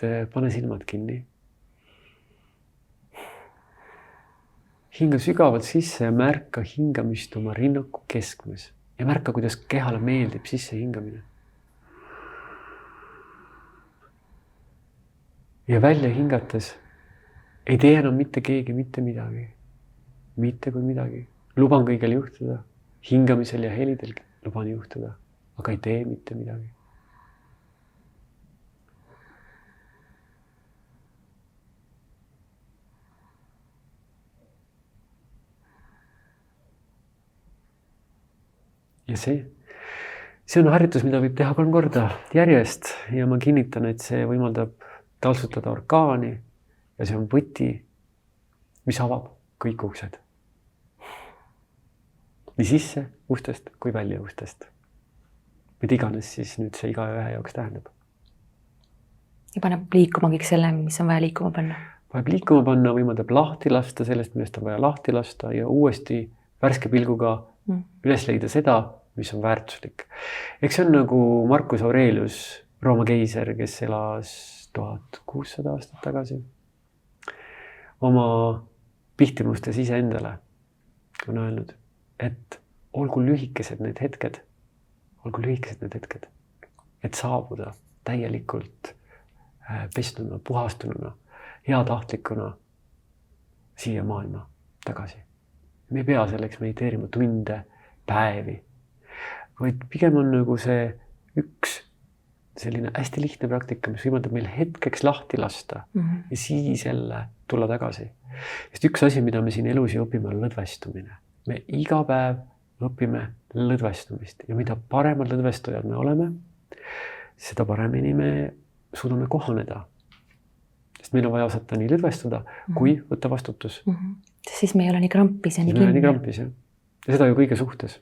et pane silmad kinni. Hinga sügavalt sisse ja märka hingamist oma rinnaku keskmes. Ja märka, kuidas kehale meeldib sisse hingamine. Ja välja hingates ei tee enam mitte keegi mitte midagi. Mitte kui midagi. Luban kõigel juhtuda. Hingamisel ja helidel luban juhtuda. Aga ei tee mitte midagi. Ja see on harjutus, mida võib teha 3 korda järjest ja ma kinnitan, et see võimaldab taltsutada orkaani ja see on võti, mis avab kõik uksed. Nii sisse ustest kui välja ustest. Mida iganes siis nüüd see igaühe jaoks tähendab. Ja paneb liikuma kõik selle, mis on vaja liikuma panna. Vajab liikuma panna, võimaldab lahti lasta sellest, millest on vaja lahti lasta ja uuesti värske pilguga üles leida seda, mis on väärtuslik. Eks see on nagu Marcus Aurelius, Rooma keiser, kes elas 1600 aastat tagasi. Oma pihtimustes iseendale on öelnud, et olgu lühikesed need hetked, et saabuda täielikult pestuna, puhastununa, heatahtlikuna siia maailma tagasi. Me ei pea selleks mediteerima tunde, päevi, vaid pigem on nagu see üks selline hästi lihtne praktika, mis võimaldab meil hetkeks lahti lasta ja siis jälle tulla tagasi. Sest üks asi, mida me siin elus õpime, on lõdvestumine. Me iga päev õpime lõdvestumist ja mida paremad lõdvestujad me oleme, seda paremini me suudame kohaneda. Sest meil on vaja osata nii lõdvestuda, kui võtta vastutus. Siis me ei ole nii krampis ja nii kinni. Ja seda ju kõige suhtes.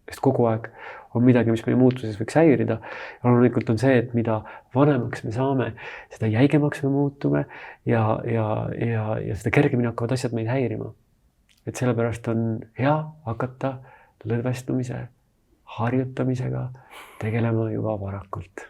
Sest kogu aeg on midagi, mis meie muutuses võiks häirida. Ja loomulikult on see, et mida vanemaks me saame, seda jäigemaks me muutume ja seda kergemini hakkavad asjad meid häirima. Et sellepärast on hea hakata lõdvestumise, harjutamisega tegelema juba varakult.